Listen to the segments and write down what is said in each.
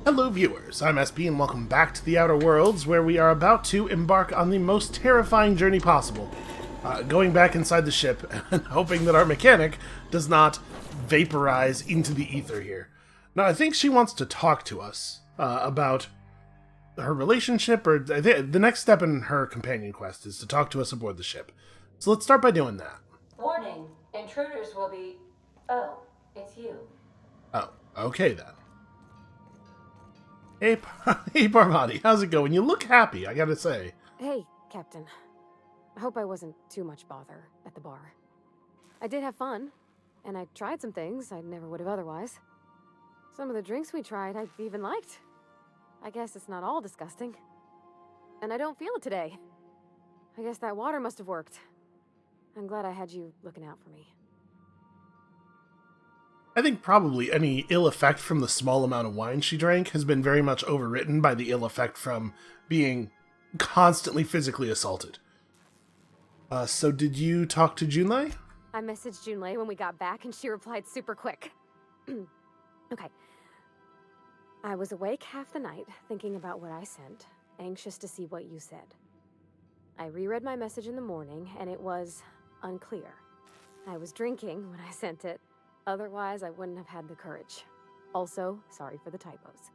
Hello viewers, I'm SB and welcome back to the Outer Worlds, where we are about to embark on the most terrifying journey possible. Going back inside the ship and hoping that our mechanic does not vaporize into the ether here. Now, I think she wants to talk to us about her relationship, or the next step in her companion quest is to talk to us aboard the ship. So let's start by doing that. Warning, intruders will be... Oh, it's you. Oh, okay then. Hey, hey Parvati, how's it going? You look happy, I gotta say. Hey, Captain. I hope I wasn't too much bother at the bar. I did have fun, and I tried some things I never would have otherwise. Some of the drinks we tried I even liked. I guess it's not all disgusting. And I don't feel it today. I guess that water must have worked. I'm glad I had you looking out for me. I think probably any ill effect from the small amount of wine she drank has been very much overwritten by the ill effect from being constantly physically assaulted. So did you talk to Junlei? I messaged Junlei when we got back, and she replied super quick. Okay. I was awake half the night, thinking about what I sent, anxious to see what you said. I reread my message in the morning, and it was unclear. I was drinking when I sent it. Otherwise, I wouldn't have had the courage. Also, sorry for the typos.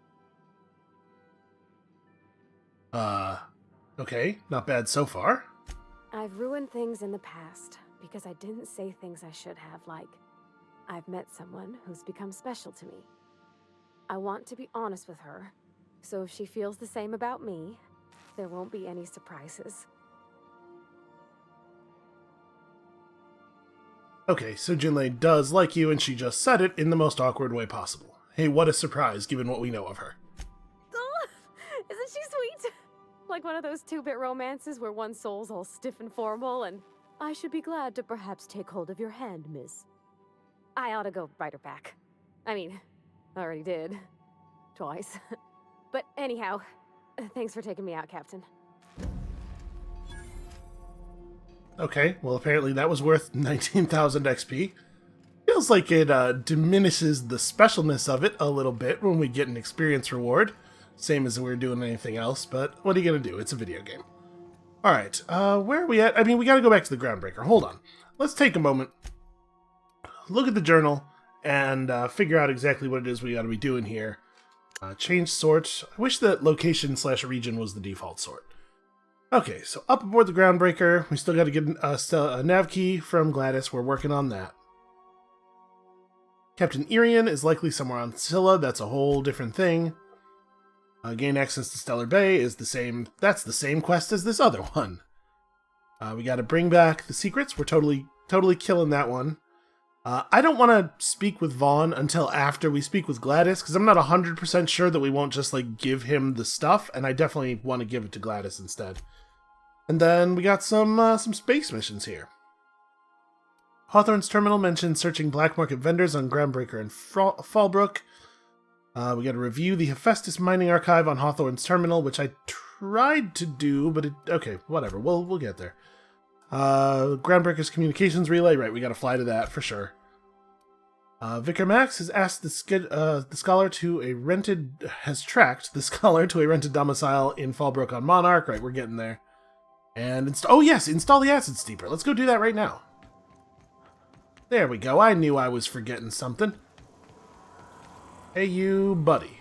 Okay, not bad so far. I've ruined things in the past because I didn't say things I should have, like, I've met someone who's become special to me. I want to be honest with her, so if she feels the same about me, there won't be any surprises. Okay, so Junlei does like you, and she just said it in the most awkward way possible. Hey, what a surprise, given what we know of her. Oh, isn't she sweet? Like one of those two-bit romances where one soul's all stiff and formal, and I should be glad to perhaps take hold of your hand, miss. I ought to go write her back. I mean, I already did. Twice. But anyhow, thanks for taking me out, Captain. Okay, well apparently that was worth 19,000 XP. Feels like it diminishes the specialness of it a little bit when we get an experience reward. Same as if we were doing anything else, but what are you gonna do? It's a video game. Alright, where are we at? I mean, we gotta go back to the Groundbreaker. Hold on. Let's take a moment, look at the journal, and figure out exactly what it is we gotta be doing here. Change sort. I wish that location/region was the default sort. Okay, so up aboard the Groundbreaker, we still gotta get a nav key from Gladys. We're working on that. Captain Irian is likely somewhere on Scylla. That's a whole different thing. Gain access to Stellar Bay is the same. That's the same quest as this other one. We gotta bring back the secrets. We're totally killing that one. I don't want to speak with Vaughn until after we speak with Gladys, because I'm not 100% sure that we won't just, like, give him the stuff, and I definitely want to give it to Gladys instead. And then we got some space missions here. Hawthorne's Terminal mentions searching black market vendors on Groundbreaker and Fallbrook. We got to review the Hephaestus mining archive on Hawthorne's Terminal, which I tried to do, but okay, whatever. We'll get there. Groundbreaker's communications relay, right? We got to fly to that for sure. Vicar Max has asked the scholar to a rented domicile in Fallbrook on Monarch. Right, we're getting there. And install the acid steeper. Let's go do that right now. There we go. I knew I was forgetting something. Hey, you, buddy.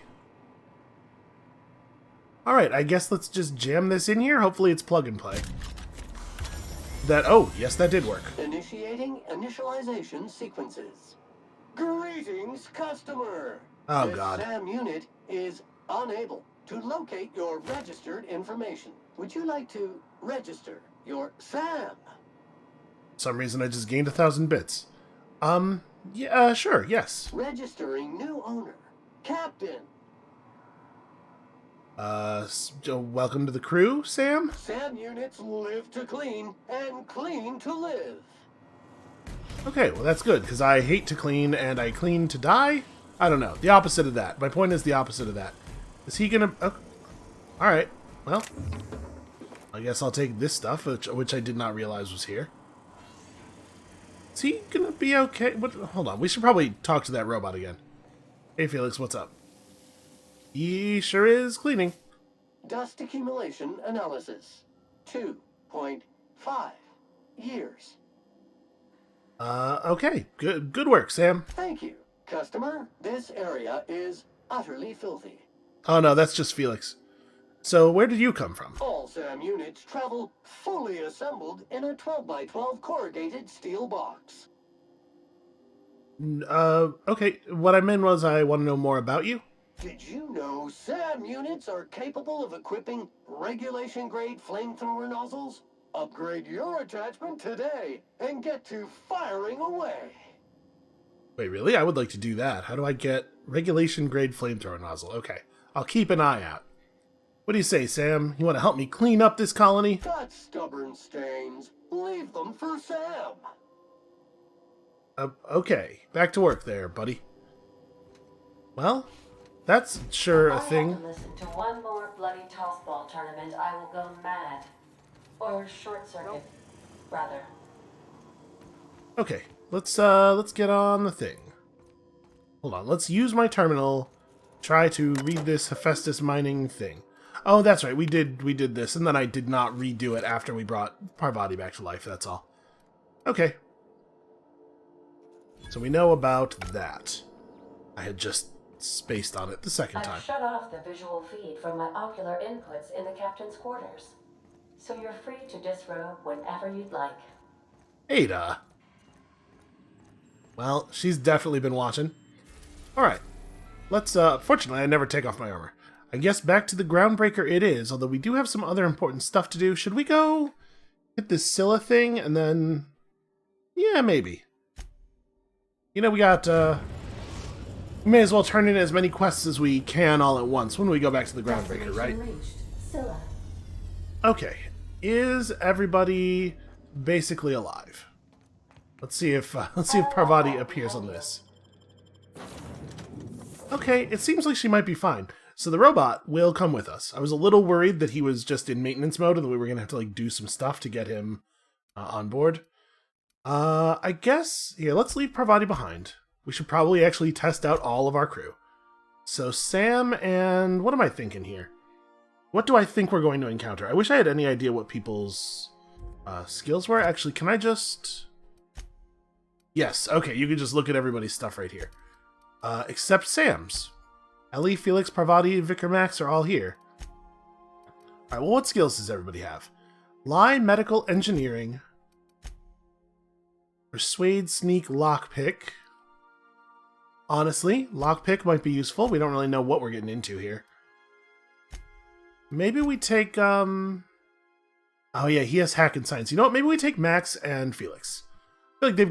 Alright, I guess let's just jam this in here. Hopefully it's plug and play. Oh, yes, that did work. Initiating initialization sequences. Greetings, customer. Oh, this God. SAM unit is unable to locate your registered information. Would you like to register your SAM? For some reason, I just gained 1,000 bits. Yeah, sure, yes. Registering new owner. Captain. Welcome to the crew, Sam? SAM units live to clean and clean to live. Okay, well that's good, because I hate to clean and I clean to die? I don't know. The opposite of that. My point is the opposite of that. Is he gonna... Oh. Alright, well. I guess I'll take this stuff, which I did not realize was here. Is he gonna be okay? Hold on, we should probably talk to that robot again. Hey Felix, what's up? He sure is cleaning. Dust accumulation analysis. 2.5 years. Okay. Good work, Sam. Thank you. Customer, this area is utterly filthy. Oh no, that's just Felix. So where did you come from? All SAM units travel fully assembled in a 12x12 corrugated steel box. Okay. What I meant was I want to know more about you. Did you know SAM units are capable of equipping regulation-grade flamethrower nozzles? Upgrade your attachment today and get to firing away. Wait, really? I would like to do that. How do I get regulation grade flamethrower nozzle? Okay. I'll keep an eye out. What do you say, Sam? You want to help me clean up this colony? Got stubborn stains. Leave them for Sam. Okay. Back to work there, buddy. Well, that's sure a If I thing. have to listen to one more bloody tossball tournament, I will go mad. Or short circuit, rather. Okay. Let's get on the thing. Hold on. Let's use my terminal. Try to read this Hephaestus mining thing. Oh, that's right. We did this, and then I did not redo it after we brought Parvati back to life. That's all. Okay. So we know about that. I had just spaced on it the second time. I've shut off the visual feed from my ocular inputs in the captain's quarters. So you're free to disrobe whenever you'd like. Ada. Well, she's definitely been watching. Alright. Let's, fortunately, I never take off my armor. I guess back to the Groundbreaker it is, although we do have some other important stuff to do. Should we go hit this Scylla thing, and then... Yeah, maybe. You know, we got, we may as well turn in as many quests as we can all at once when we go back to the Groundbreaker, right? Reached. Scylla. Okay. Is everybody basically alive? Let's see if Parvati appears on this. Okay, it seems like she might be fine. So the robot will come with us. I was a little worried that he was just in maintenance mode and that we were going to have to like do some stuff to get him on board. I guess, yeah, let's leave Parvati behind. We should probably actually test out all of our crew. So Sam and... what am I thinking here? What do I think we're going to encounter? I wish I had any idea what people's skills were. Actually, can I just... Yes, okay, you can just look at everybody's stuff right here. Except Sam's. Ellie, Felix, Parvati, Vicar Max are all here. Alright, well, what skills does everybody have? Lie, medical, engineering. Persuade, sneak, lockpick. Honestly, lockpick might be useful. We don't really know what we're getting into here. Maybe we take, Oh yeah, he has hack and science. You know what? Maybe we take Max and Felix. I feel like they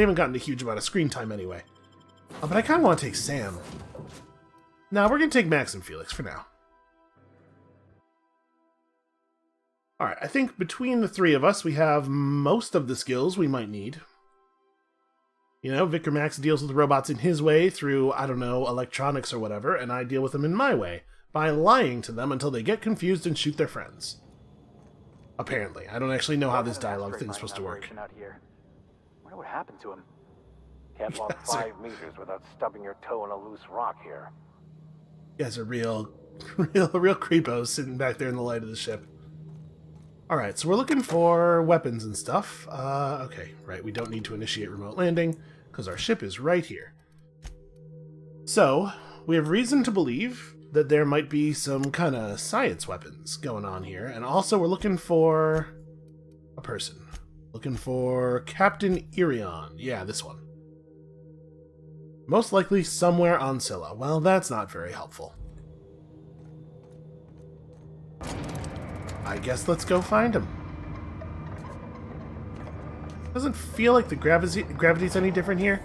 haven't gotten a huge amount of screen time anyway. But I kind of want to take Sam. No, we're going to take Max and Felix for now. Alright, I think between the three of us, we have most of the skills we might need. You know, Vicar Max deals with robots in his way through, I don't know, electronics or whatever, and I deal with them in my way, by lying to them until they get confused and shoot their friends. Apparently. I don't actually know how this dialogue thing's supposed to work. Out here. Wonder what happened to him. Can't walk 5 meters without stubbing your toe on a loose rock here. You guys are real creepos sitting back there in the light of the ship. Alright, so we're looking for weapons and stuff. Okay, right, we don't need to initiate remote landing, because our ship is right here. So, we have reason to believe that there might be some kind of science weapons going on here, and also we're looking for a person. Looking for Captain Irion. Yeah, this one. Most likely somewhere on Scylla. Well, that's not very helpful. I guess let's go find him. Doesn't feel like the gravity's any different here.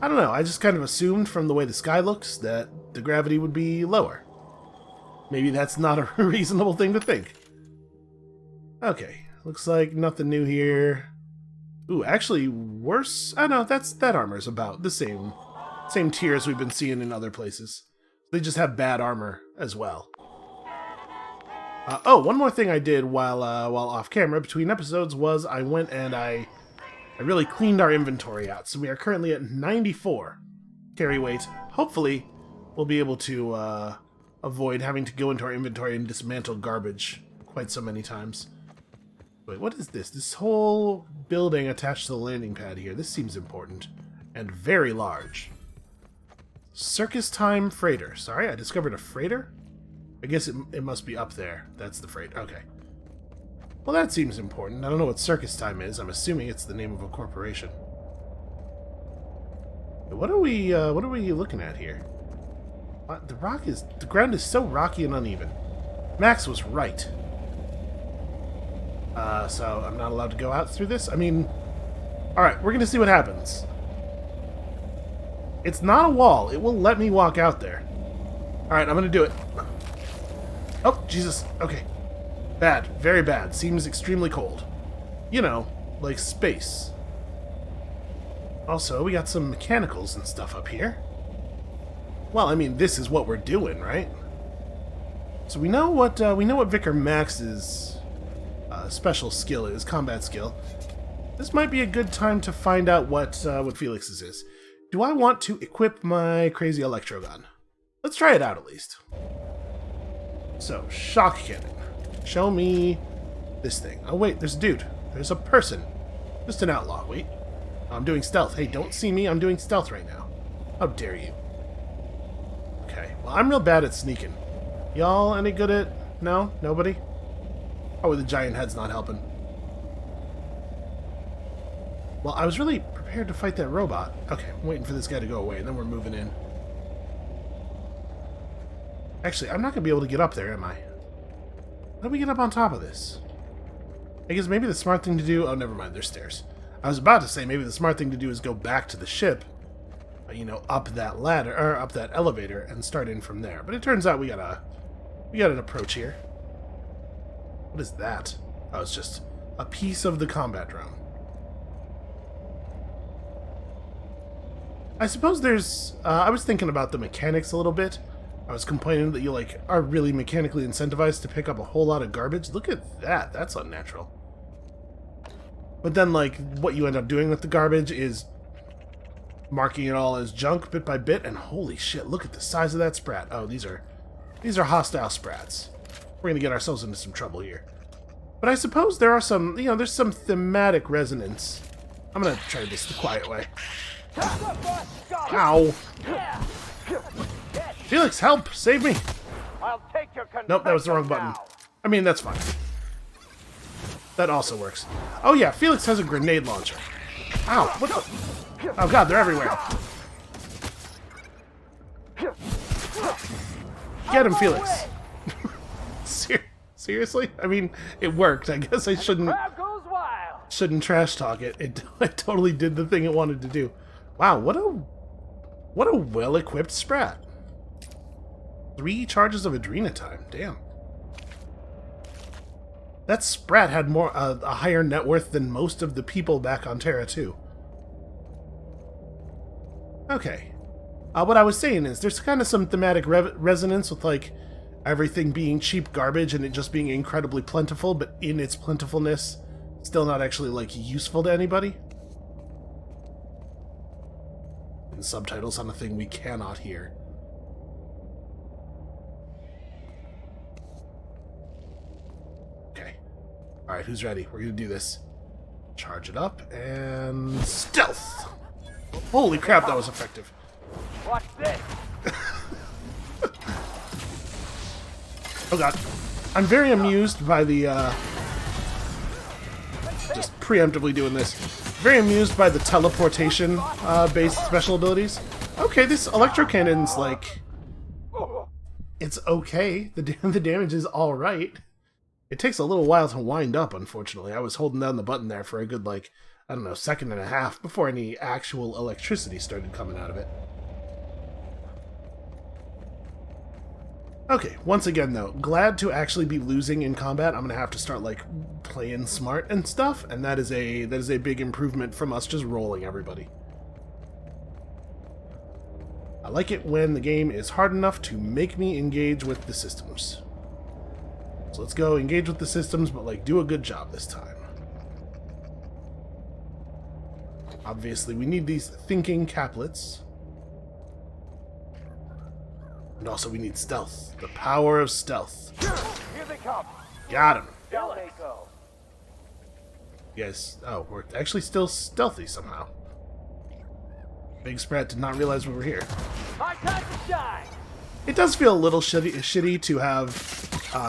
I don't know, I just kind of assumed from the way the sky looks that the gravity would be lower. Maybe that's not a reasonable thing to think. Okay, looks like nothing new here. Ooh, actually worse. I know that armor's about the same tier as we've been seeing in other places. They just have bad armor as well. Oh, one more thing I did while off camera between episodes was I went and I really cleaned our inventory out. So we are currently at 94 carry weight. Hopefully, we'll be able to avoid having to go into our inventory and dismantle garbage quite so many times. Wait, what is this? This whole building attached to the landing pad here. This seems important. And very large. Circus Time Freighter. Sorry, I discovered a freighter? I guess it must be up there. That's the freighter. Okay. Well, that seems important. I don't know what Circus Time is. I'm assuming it's the name of a corporation. What are we looking at here? The ground is so rocky and uneven. Max was right. So I'm not allowed to go out through this? I mean, alright, we're gonna see what happens. It's not a wall. It will let me walk out there. Alright, I'm gonna do it. Oh, Jesus. Okay. Bad. Very bad. Seems extremely cold. You know, like space. Also, we got some mechanicals and stuff up here. Well, I mean, this is what we're doing, right? So we know what Vicar Max's special skill is, combat skill. This might be a good time to find out what Felix's is. Do I want to equip my crazy electro gun? Let's try it out at least. So, shock cannon. Show me this thing. Oh wait, there's a dude. There's a person. Just an outlaw. Wait. I'm doing stealth. Hey, don't see me. I'm doing stealth right now. How dare you? Okay. Well, I'm real bad at sneaking. Y'all any good at... No? Nobody? Oh, the giant head's not helping. Well, I was really prepared to fight that robot. Okay, I'm waiting for this guy to go away, and then we're moving in. Actually, I'm not going to be able to get up there, am I? How do we get up on top of this? I guess maybe the smart thing to do... Oh, never mind, there's stairs. I was about to say maybe the smart thing to do is go back to the ship, you know, up that ladder, or up that elevator, and start in from there. But it turns out we got an approach here. What is that? Oh, it's just a piece of the combat drone. I suppose there's... I was thinking about the mechanics a little bit. I was complaining that you, like, are really mechanically incentivized to pick up a whole lot of garbage. Look at that. That's unnatural. But then, like, what you end up doing with the garbage is marking it all as junk bit by bit, and holy shit, look at the size of that sprat. Oh, these are hostile sprats. We're gonna get ourselves into some trouble here. But I suppose there are some, you know, there's some thematic resonance. I'm gonna try this the quiet way. Ow! Felix, help! Save me! I'll take your Nope, that was the wrong button. I mean, that's fine. That also works. Oh yeah, Felix has a grenade launcher. Ow! What the? Oh god, they're everywhere. Get him, Felix. Seriously? I mean, it worked. I guess I shouldn't trash talk it. It totally did the thing it wanted to do. Wow, what a well-equipped sprat. 3 charges of adrenatime. Damn. That sprat had a higher net worth than most of the people back on Terra, too. Okay. What I was saying is, there's kind of some thematic resonance with, like, everything being cheap garbage and it just being incredibly plentiful, but in its plentifulness, still not actually, like, useful to anybody. And subtitles on a thing we cannot hear. Alright, who's ready? We're gonna do this. Charge it up, and... stealth! Holy crap, that was effective. Watch this! Oh god. I'm very amused by the, just preemptively doing this. Very amused by the teleportation, based special abilities. Okay, this electro cannon's, like... It's okay. The damage is alright. It takes a little while to wind up, unfortunately. I was holding down the button there for a good, like, I don't know, second and a half before any actual electricity started coming out of it. Okay, once again, though, glad to actually be losing in combat. I'm gonna have to start, like, playing smart and stuff, and that is a big improvement from us just rolling everybody. I like it when the game is hard enough to make me engage with the systems. So let's go engage with the systems, but, like, do a good job this time. Obviously, we need these thinking caplets. And also we need stealth. The power of stealth. Here they come. Got him. Down they go. Yes. Oh, we're actually still stealthy somehow. Big Sprat did not realize we were here. My time to shine. It does feel a little shitty to have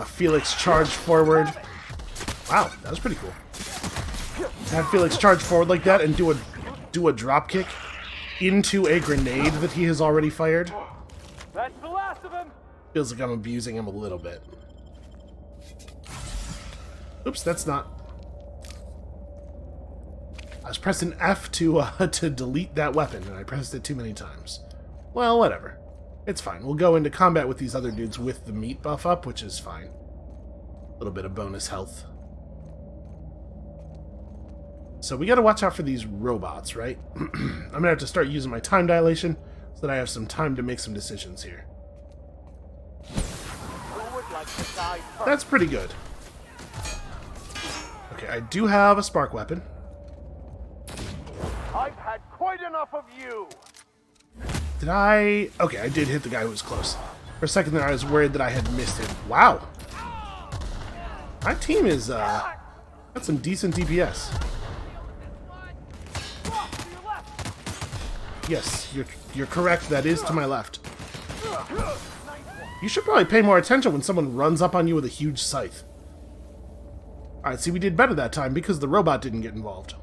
Felix charge forward. Wow, that was pretty cool. Have Felix charge forward like that and do a drop kick into a grenade that he has already fired. That's the last of him. Feels like I'm abusing him a little bit. Oops, that's not. I was pressing F to delete that weapon, and I pressed it too many times. Well, whatever. It's fine. We'll go into combat with these other dudes with the meat buff up, which is fine. A little bit of bonus health. So we gotta watch out for these robots, right? I'm gonna have to start using my time dilation so that I have some time to make some decisions here. That's pretty good. Okay, I do have a spark weapon. I've had quite enough of you. Did I... Okay, I did hit the guy who was close. For a second there, I was worried that I had missed him. Wow. My team is, got some decent DPS. Yes, you're correct. That is to my left. You should probably pay more attention when someone runs up on you with a huge scythe. Alright, see, we did better that time because the robot didn't get involved.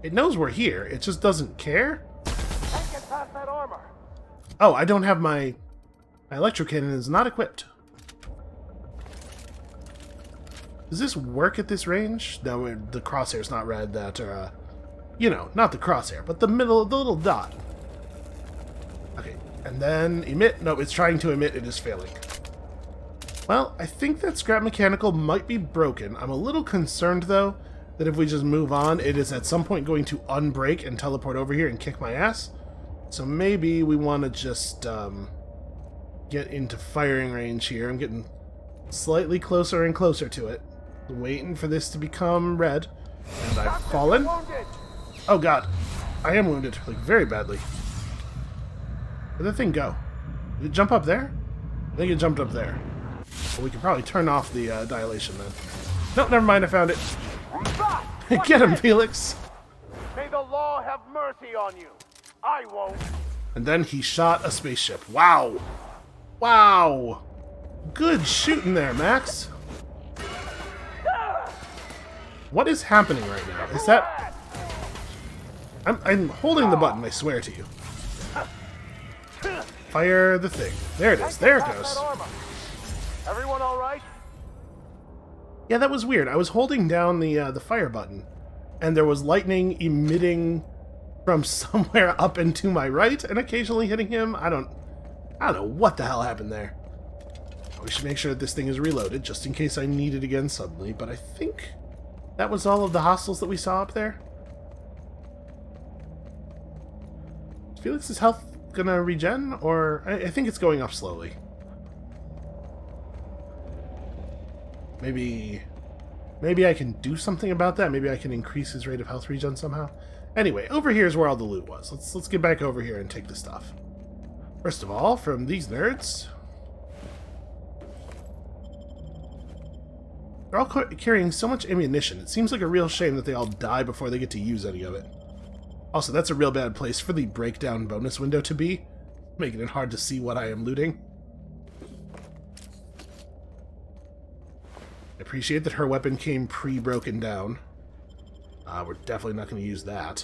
It knows we're here. It just doesn't care. Can't get past that armor. Oh, I don't have my electro cannon is not equipped. Does this work at this range? No, the crosshair's not red. That, you know, not the crosshair, but the little dot. Okay, and then emit. No, it's trying to emit. It is failing. Well, I think that scrap mechanical might be broken. I'm a little concerned, though, that if we just move on, it is at some point going to unbreak and teleport over here and kick my ass. So maybe we want to just get into firing range here. I'm getting slightly closer and closer to it. Waiting for this to become red. And I've fallen. Oh god. I am wounded, like very badly. Where'd that thing go? Did it jump up there? I think it jumped up there. Well, we could probably turn off the dilation then. Nope, never mind, I found it. Get him, Felix! May the law have mercy on you. I won't. And then he shot a spaceship. Wow! Wow! Good shooting there, Max. What is happening right now? Is that... I'm holding the button, I swear to you. Fire the thing. There it is. There it goes. Everyone all right? Yeah, that was weird. I was holding down the fire button, and there was lightning emitting from somewhere up and to my right, and occasionally hitting him. I don't know what the hell happened there. We should make sure that this thing is reloaded, just in case I need it again suddenly, but I think that was all of the hostiles that we saw up there. Is Felix's health gonna regen, or... I think it's going up slowly. Maybe I can do something about that. Maybe I can increase his rate of health regen somehow. Anyway, over here is where all the loot was. Let's get back over here and take the stuff. First of all, from these nerds... They're all carrying so much ammunition. It seems like a real shame that they all die before they get to use any of it. Also, that's a real bad place for the breakdown bonus window to be, making it hard to see what I am looting. I appreciate that her weapon came pre-broken down. We're definitely not going to use that.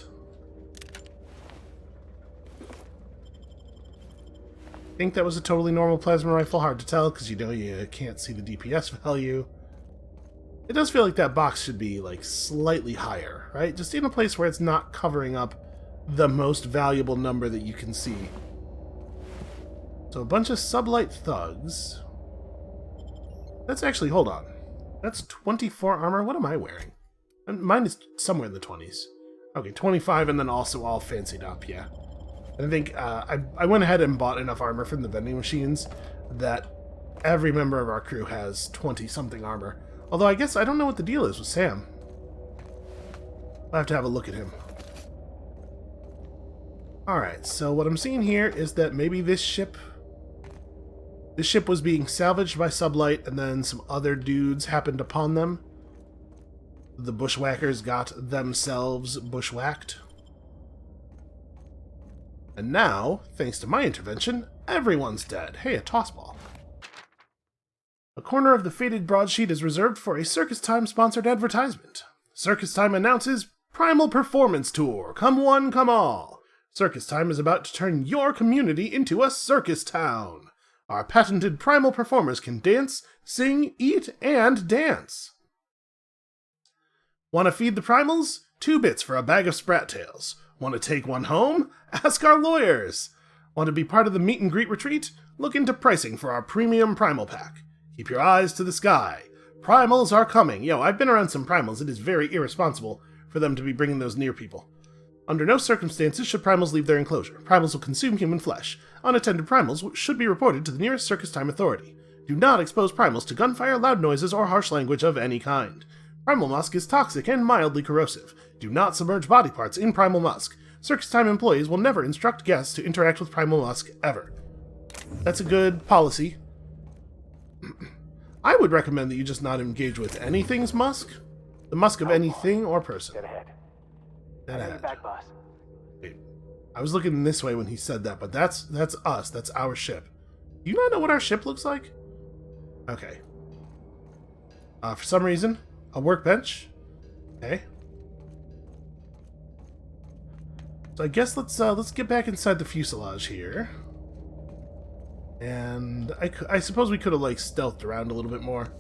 I think that was a totally normal plasma rifle. Hard to tell, because you know you can't see the DPS value. It does feel like that box should be, like, slightly higher, right? Just in a place where it's not covering up the most valuable number that you can see. So a bunch of sublight thugs. That's actually, hold on. That's 24 armor? What am I wearing? Mine is somewhere in the 20s. Okay, 25 and then also all fancied up, yeah. And I think I went ahead and bought enough armor from the vending machines that every member of our crew has 20-something armor. Although I guess I don't know what the deal is with Sam. I'll have to have a look at him. Alright, so what I'm seeing here is that maybe this ship was being salvaged by Sublight, and then some other dudes happened upon them. The bushwhackers got themselves bushwhacked. And now, thanks to my intervention, everyone's dead. Hey, a tossball. A corner of the faded broadsheet is reserved for a Circus Time sponsored advertisement. Circus Time announces Primal Performance Tour. Come one, come all. Circus Time is about to turn your community into a circus town. Our patented primal performers can dance, sing, eat, and dance. Want to feed the primals? 2 bits for a bag of sprat tails. Want to take one home? Ask our lawyers. Want to be part of the meet and greet retreat? Look into pricing for our premium primal pack. Keep your eyes to the sky. Primals are coming. Yo, I've been around some primals. It is very irresponsible for them to be bringing those near people. Under no circumstances should primals leave their enclosure. Primals will consume human flesh. Unattended primals should be reported to the nearest Circus Time authority. Do not expose primals to gunfire, loud noises, or harsh language of any kind. Primal musk is toxic and mildly corrosive. Do not submerge body parts in primal musk. Circus Time employees will never instruct guests to interact with primal musk ever. That's a good policy. I would recommend that you just not engage with anything's musk. The musk of anything or person. Dead ahead. Dead ahead. Back, boss. Wait, I was looking this way when he said that, but that's us. That's our ship. Do you not know what our ship looks like? Okay. For some reason, a workbench. Okay. So I guess let's get back inside the fuselage here. And I suppose we could have like stealthed around a little bit more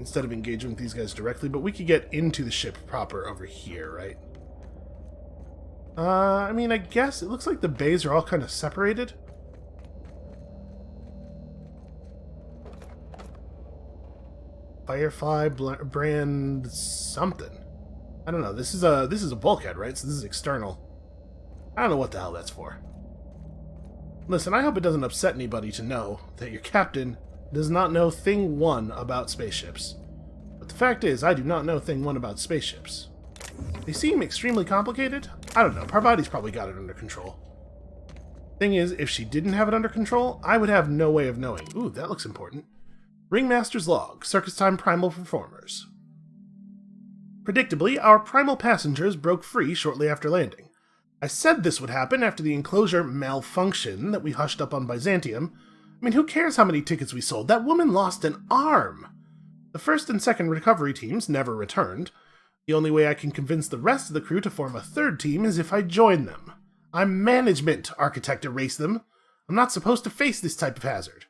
instead of engaging with these guys directly, but we could get into the ship proper over here, right? I mean, I guess it looks like the bays are all kind of separated. Firefly brand something. I don't know. This is a bulkhead, right? So this is external. I don't know what the hell that's for. Listen, I hope it doesn't upset anybody to know that your captain does not know thing one about spaceships. But the fact is, I do not know thing one about spaceships. They seem extremely complicated. I don't know. Parvati's probably got it under control. Thing is, if she didn't have it under control, I would have no way of knowing. Ooh, that looks important. Ringmaster's Log, Circus Time Primal Performers. Predictably, our primal passengers broke free shortly after landing. I said this would happen after the enclosure malfunction that we hushed up on Byzantium. I mean, who cares how many tickets we sold? That woman lost an arm! The first and second recovery teams never returned. The only way I can convince the rest of the crew to form a third team is if I join them. I'm management, Architect erase them. I'm not supposed to face this type of hazard.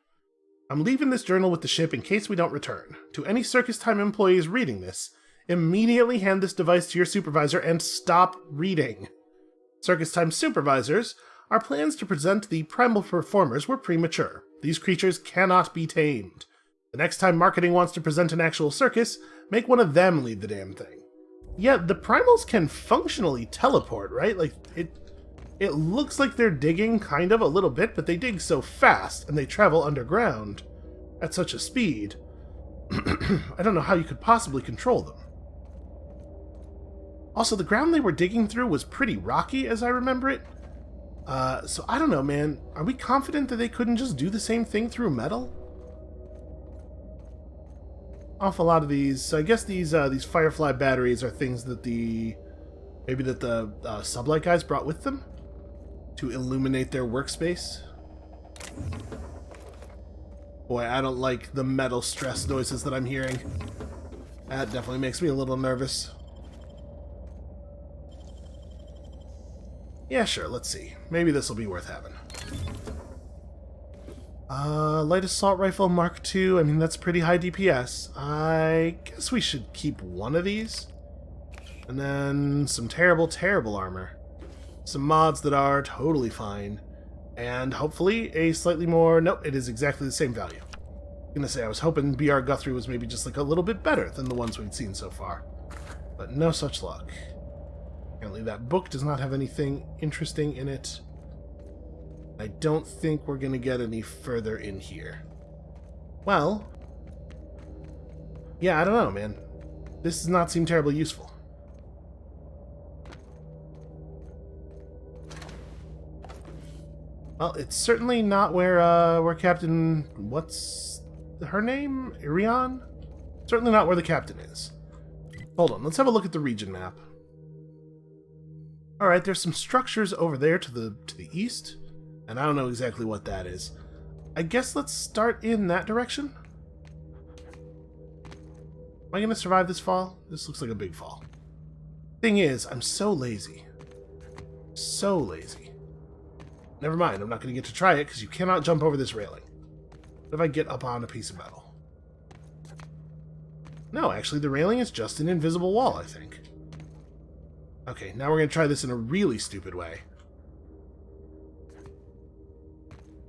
I'm leaving this journal with the ship in case we don't return. To any Circus Time employees reading this, immediately hand this device to your supervisor and stop reading. Circus Time supervisors, our plans to present the primal performers were premature. These creatures cannot be tamed. The next time marketing wants to present an actual circus, make one of them lead the damn thing. Yeah, the primals can functionally teleport, right? Like, it looks like they're digging kind of a little bit, but they dig so fast and they travel underground at such a speed. I don't know how you could possibly control them. Also, the ground they were digging through was pretty rocky, as I remember it. So I don't know, man. Are we confident that they couldn't just do the same thing through metal? Awful lot of these. So I guess these Firefly batteries are things that the Sublight guys brought with them to illuminate their workspace. Boy, I don't like the metal stress noises that I'm hearing. That definitely makes me a little nervous. Yeah, sure, let's see. Maybe this will be worth having. Light assault rifle Mark II. I mean, that's pretty high DPS. I guess we should keep one of these. And then some terrible, terrible armor. Some mods that are totally fine. And hopefully a slightly more... Nope, it is exactly the same value. I'm gonna say I was hoping BR Guthrie was maybe just like a little bit better than the ones we'd seen so far. But no such luck. Apparently that book does not have anything interesting in it. I don't think we're going to get any further in here. Well, yeah, I don't know, man. This does not seem terribly useful. Well, it's certainly not where Captain... What's her name? Irion? Certainly not where the captain is. Hold on, let's have a look at the region map. Alright, there's some structures over there to the east, and I don't know exactly what that is. I guess let's start in that direction? Am I going to survive this fall? This looks like a big fall. Thing is, I'm so lazy. So lazy. Never mind, I'm not going to get to try it because you cannot jump over this railing. What if I get up on a piece of metal? No, actually the railing is just an invisible wall, I think. Okay, now we're going to try this in a really stupid way.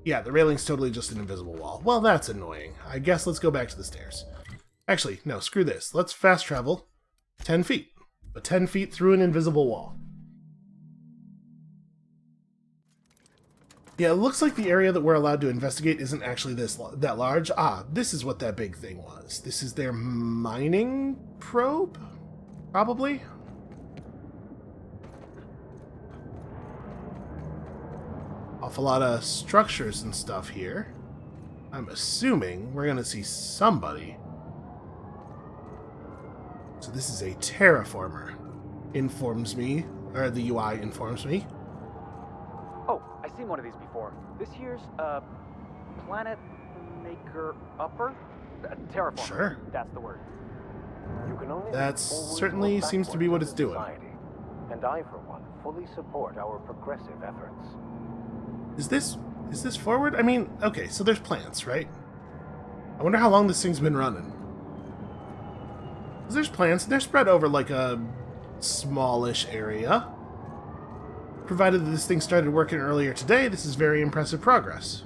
Yeah, the railing's totally just an invisible wall. Well, that's annoying. I guess let's go back to the stairs. Actually, no, screw this. Let's fast travel 10 feet. But 10 feet through an invisible wall. Yeah, it looks like the area that we're allowed to investigate isn't actually that large. Ah, this is what that big thing was. This is their mining probe? Probably? Awful lot of structures and stuff here. I'm assuming we're going to see somebody. So this is a terraformer, informs me, or the UI informs me. Oh, I've seen one of these before. This here's Planet Maker Upper? Terraformer. Sure. That's the word. You can only That move forward certainly or seems to be what backwards it's in doing. society. And I, for one, fully support our progressive efforts. Is this forward? I mean, okay, so there's plants, right? I wonder how long this thing's been running. 'Cause there's plants, they're spread over like a smallish area. Provided that this thing started working earlier today, this is very impressive progress.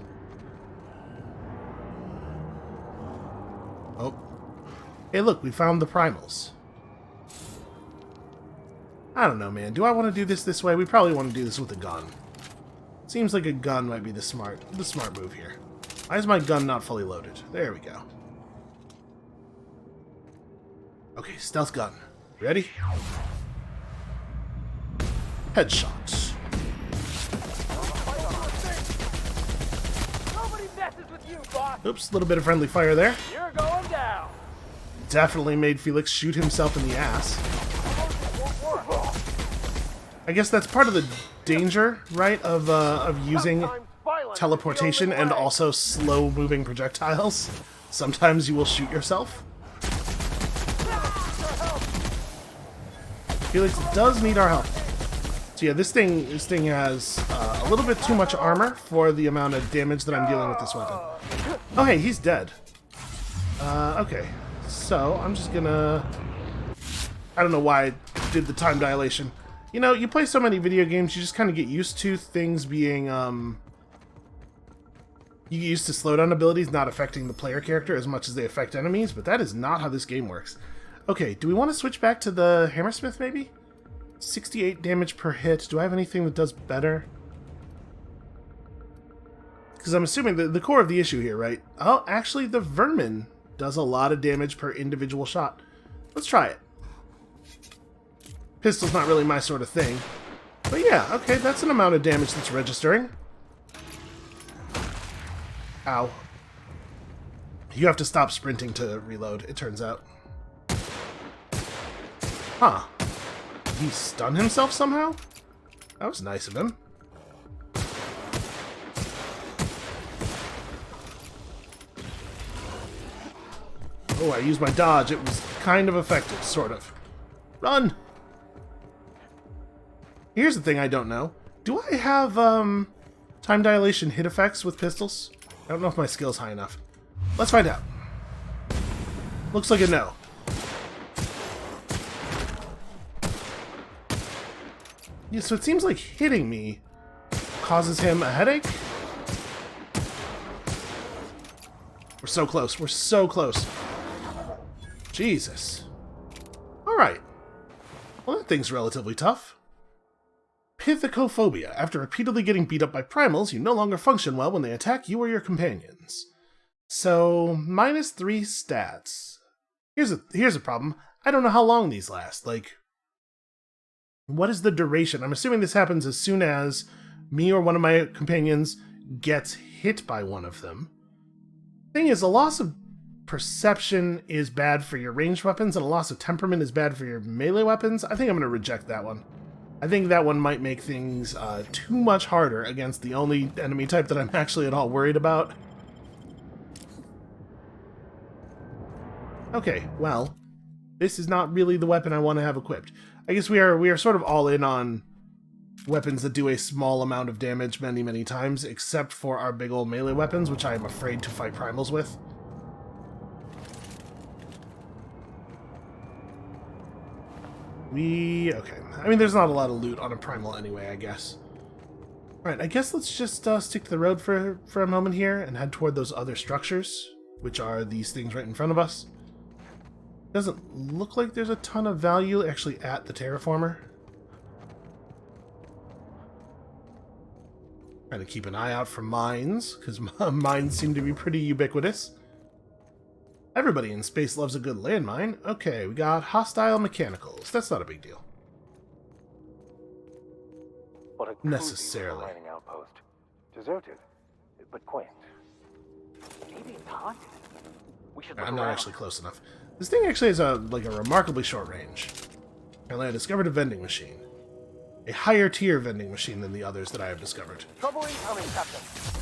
Oh. Hey look, we found the primals. I don't know, man. Do I want to do this way? We probably want to do this with a gun. Seems like a gun might be the smart move here. Why is my gun not fully loaded? There we go. Okay, stealth gun. Ready? Headshot. Nobody messes with you, boss. Oops, a little bit of friendly fire there. You're going down. Definitely made Felix shoot himself in the ass. I guess that's part of the danger, right, of using teleportation and also slow-moving projectiles. Sometimes you will shoot yourself. Felix does need our help. So yeah, this thing has a little bit too much armor for the amount of damage that I'm dealing with this weapon. Oh hey, he's dead. Okay, so I'm just gonna... I don't know why I did the time dilation. You know, you play so many video games, you just kind of get used to things being, you get used to slowdown abilities not affecting the player character as much as they affect enemies, but that is not how this game works. Okay, do we want to switch back to the Hammersmith, maybe? 68 damage per hit. Do I have anything that does better? Because I'm assuming the core of the issue here, right? Oh, actually, the Vermin does a lot of damage per individual shot. Let's try it. Pistol's not really my sort of thing. But yeah, okay, that's an amount of damage that's registering. Ow. You have to stop sprinting to reload, it turns out. Huh. He stunned himself somehow? That was nice of him. Oh, I used my dodge. It was kind of effective, sort of. Run! Here's the thing I don't know. Do I have, time dilation hit effects with pistols? I don't know if my skill's high enough. Let's find out. Looks like a no. Yeah, so it seems like hitting me causes him a headache. We're so close. We're so close. Jesus. Alright. Well, that thing's relatively tough. Pithecophobia. After repeatedly getting beat up by primals, you no longer function well when they attack you or your companions. So, -3 stats. Here's a problem. I don't know how long these last. Like, what is the duration? I'm assuming this happens as soon as me or one of my companions gets hit by one of them. Thing is, a loss of perception is bad for your ranged weapons, and a loss of temperament is bad for your melee weapons. I think I'm going to reject that one. I think that one might make things too much harder against the only enemy type that I'm actually at all worried about. Okay, well, this is not really the weapon I want to have equipped. I guess we are sort of all in on weapons that do a small amount of damage many, many times, except for our big old melee weapons, which I am afraid to fight primals with. Okay. I mean, there's not a lot of loot on a primal anyway, I guess. Alright, I guess let's just stick to the road for a moment here and head toward those other structures, which are these things right in front of us. Doesn't look like there's a ton of value actually at the terraformer. Trying to keep an eye out for mines, because mines seem to be pretty ubiquitous. Everybody in space loves a good landmine. Okay, we got hostile mechanicals. That's not a big deal. What a necessarily. mining outpost. Deserted, but quaint. Maybe it's haunted. We should look I'm not around. actually close enough. This thing actually has a remarkably short range. Apparently I discovered a vending machine. A higher tier vending machine than the others that I have discovered. Trouble incoming, Captain.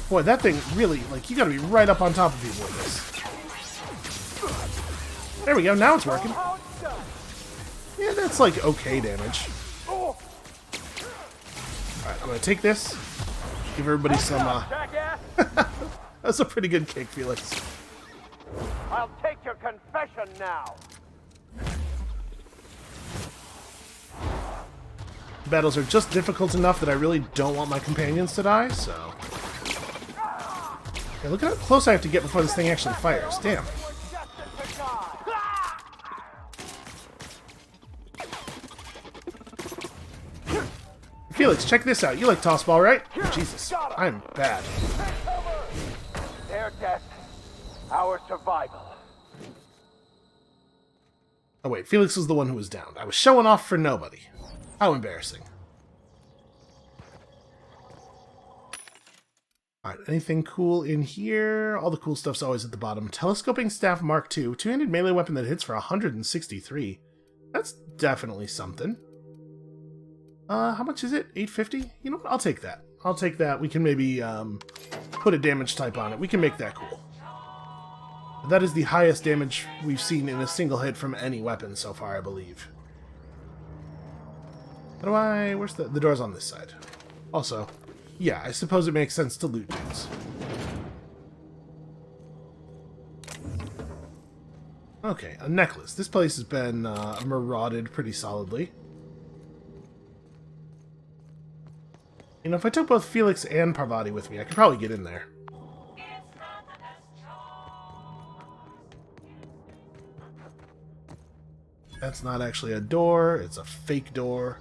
Boy, that thing really, you gotta be right up on top of people with this. There we go, now it's working. Yeah, that's okay damage. Alright, I'm gonna take this. Give everybody some, That's a pretty good kick, Felix. I'll take your confession now. Battles are just difficult enough that I really don't want my companions to die, so... Yeah, look at how close I have to get before this thing actually fires. Damn. Felix, check this out. You like tossball, right? Jesus, I'm bad. Their death, our survival. Oh wait, Felix was the one who was downed. I was showing off for nobody. How embarrassing. Alright, anything cool in here? All the cool stuff's always at the bottom. Telescoping Staff Mark II. Two-handed melee weapon that hits for 163. That's definitely something. How much is it? 850? You know what? I'll take that. I'll take that. We can maybe put a damage type on it. We can make that cool. That is the highest damage we've seen in a single hit from any weapon so far, I believe. How do I... Where's the door's on this side. Also, yeah, I suppose it makes sense to loot dudes. Okay, a necklace. This place has been marauded pretty solidly. You know, if I took both Felix and Parvati with me, I could probably get in there. That's not actually a door, it's a fake door.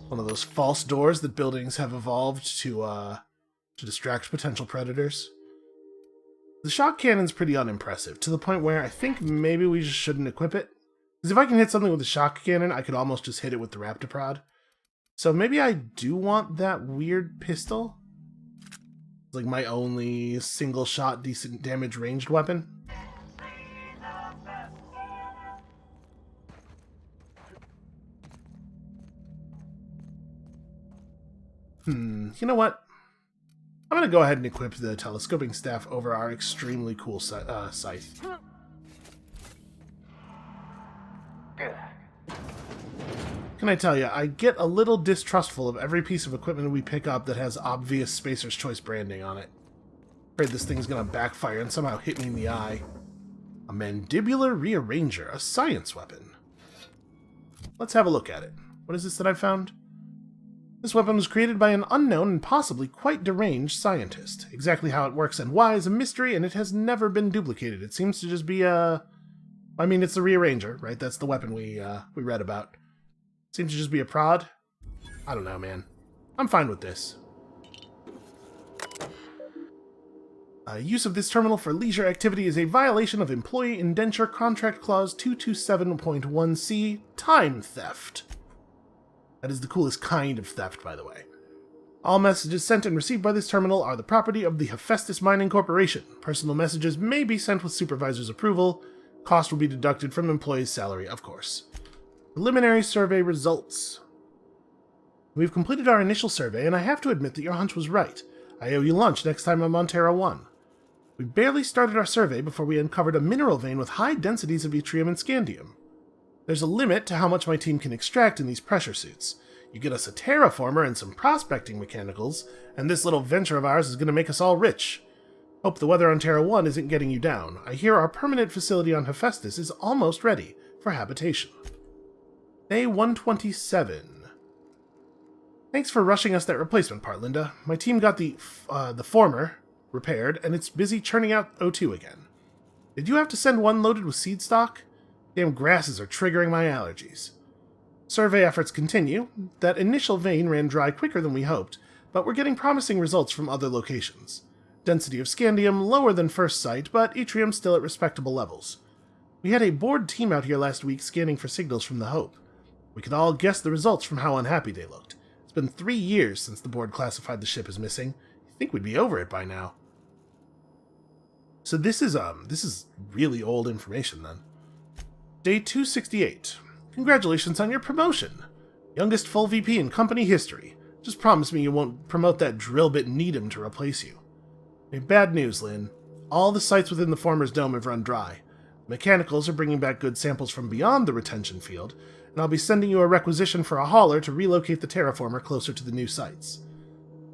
One of those false doors that buildings have evolved to distract potential predators. The shock cannon's pretty unimpressive, to the point where I think maybe we just shouldn't equip it. Because if I can hit something with a shock cannon, I could almost just hit it with the Raptorprod. So maybe I do want that weird pistol. It's like my only single shot decent damage ranged weapon. You know what? I'm going to go ahead and equip the telescoping staff over our extremely cool scythe. Can I tell you, I get a little distrustful of every piece of equipment we pick up that has obvious Spacer's Choice branding on it. Afraid this thing's going to backfire and somehow hit me in the eye. A mandibular rearranger, a science weapon. Let's have a look at it. What is this that I found? This weapon was created by an unknown and possibly quite deranged scientist. Exactly how it works and why is a mystery, and it has never been duplicated. It seems to just be a... I mean, it's the rearranger, right? That's the weapon we read about. Seems to just be a prod. I don't know, man. I'm fine with this. Use of this terminal for leisure activity is a violation of Employee Indenture Contract Clause 227.1c, time theft. That is the coolest kind of theft, by the way. All messages sent and received by this terminal are the property of the Hephaestus Mining Corporation. Personal messages may be sent with supervisor's approval. Cost will be deducted from employee's salary, of course. Preliminary survey results. We've completed our initial survey, and I have to admit that your hunch was right. I owe you lunch next time I'm on Terra 1. We barely started our survey before we uncovered a mineral vein with high densities of yttrium and scandium. There's a limit to how much my team can extract in these pressure suits. You get us a terraformer and some prospecting mechanicals, and this little venture of ours is going to make us all rich. Hope the weather on Terra 1 isn't getting you down. I hear our permanent facility on Hephaestus is almost ready for habitation. Day 127. Thanks for rushing us that replacement part, Linda. My team got the former repaired, and it's busy churning out O2 again. Did you have to send one loaded with seed stock? Damn grasses are triggering my allergies. Survey efforts continue. That initial vein ran dry quicker than we hoped, but we're getting promising results from other locations. Density of scandium lower than first sight, but yttrium still at respectable levels. We had a bored team out here last week scanning for signals from the Hope. We could all guess the results from how unhappy they looked. It's been 3 years since the board classified the ship as missing. You'd think we'd be over it by now. So this is really old information then. Day 268. Congratulations on your promotion. Youngest full VP in company history. Just promise me you won't promote that drillbit Needham to replace you. Hey, bad news, Lynn. All the sites within the former's dome have run dry. Mechanicals are bringing back good samples from beyond the retention field, and I'll be sending you a requisition for a hauler to relocate the terraformer closer to the new sites.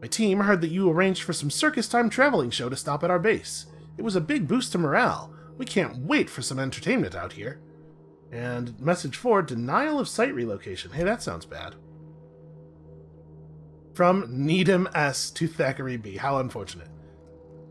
My team heard that you arranged for some circus-time traveling show to stop at our base. It was a big boost to morale. We can't wait for some entertainment out here. And message 4, denial of site relocation. Hey, that sounds bad. From Needham S to Thackeray B. How unfortunate.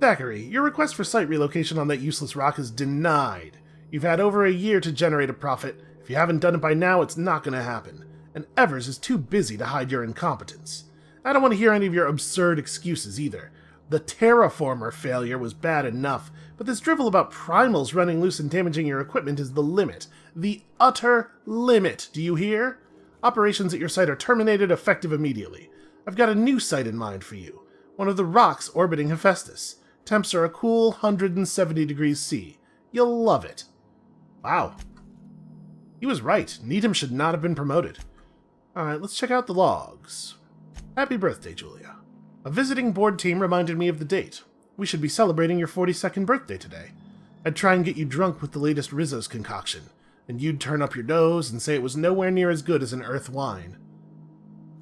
Thackeray, your request for site relocation on that useless rock is denied. You've had over a year to generate a profit. If you haven't done it by now, it's not going to happen. And Evers is too busy to hide your incompetence. I don't want to hear any of your absurd excuses either. The terraformer failure was bad enough, but this drivel about primals running loose and damaging your equipment is the limit. The utter limit, do you hear? Operations at your site are terminated effective immediately. I've got a new site in mind for you. One of the rocks orbiting Hephaestus. Temps are a cool 170 degrees C. You'll love it. Wow. He was right. Needham should not have been promoted. Alright, let's check out the logs. Happy birthday, Julia. A visiting board team reminded me of the date. We should be celebrating your 42nd birthday today. I'd try and get you drunk with the latest Rizzo's concoction, and you'd turn up your nose and say it was nowhere near as good as an Earth wine.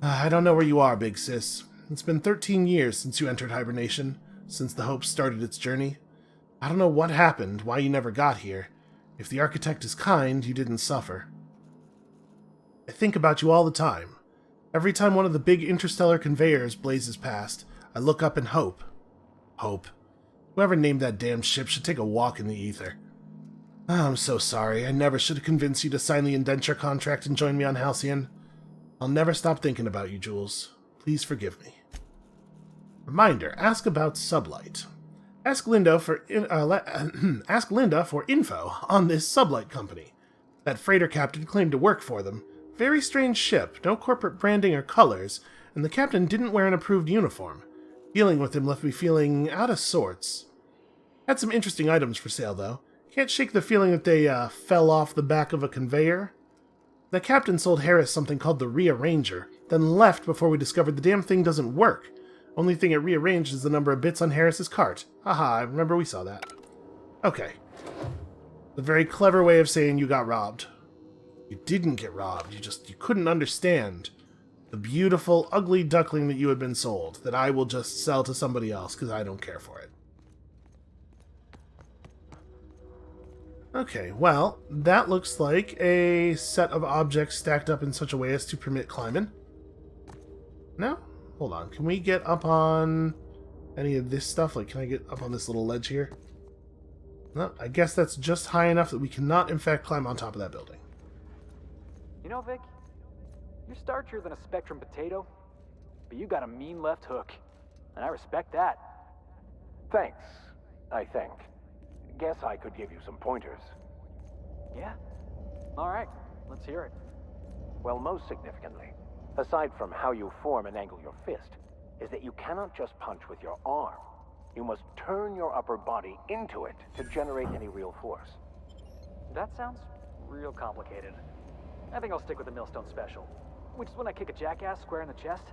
I don't know where you are, big sis. It's been 13 years since you entered hibernation, since the Hope started its journey. I don't know what happened, why you never got here. If the architect is kind, you didn't suffer. I think about you all the time. Every time one of the big interstellar conveyors blazes past, I look up and hope. Hope. Whoever named that damn ship should take a walk in the ether. Oh, I'm so sorry. I never should have convinced you to sign the indenture contract and join me on Halcyon. I'll never stop thinking about you, Jules. Please forgive me. Reminder, ask about Sublight. Ask Linda for info on this Sublight company. That freighter captain claimed to work for them. Very strange ship, no corporate branding or colors, and the captain didn't wear an approved uniform. Dealing with him left me feeling out of sorts. Had some interesting items for sale, though. Can't shake the feeling that they fell off the back of a conveyor. The captain sold Harris something called the Rearranger, then left before we discovered the damn thing doesn't work. Only thing it rearranged is the number of bits on Harris's cart. Haha, I remember we saw that. Okay. A very clever way of saying you got robbed. You didn't get robbed, you couldn't understand the beautiful, ugly duckling that you had been sold, that I will just sell to somebody else because I don't care for it. Okay, well, that looks like a set of objects stacked up in such a way as to permit climbing. No? Hold on, can we get up on any of this stuff? Like, can I get up on this little ledge here? No, I guess that's just high enough that we cannot, in fact, climb on top of that building. You know, Vic, you're starchier than a Spectrum potato, but you got a mean left hook, and I respect that. Thanks, I think. Guess I could give you some pointers. Yeah? All right, let's hear it. Well, most significantly, aside from how you form and angle your fist, is that you cannot just punch with your arm. You must turn your upper body into it to generate any real force. That sounds real complicated. I think I'll stick with the Millstone Special, which is when I kick a jackass square in the chest.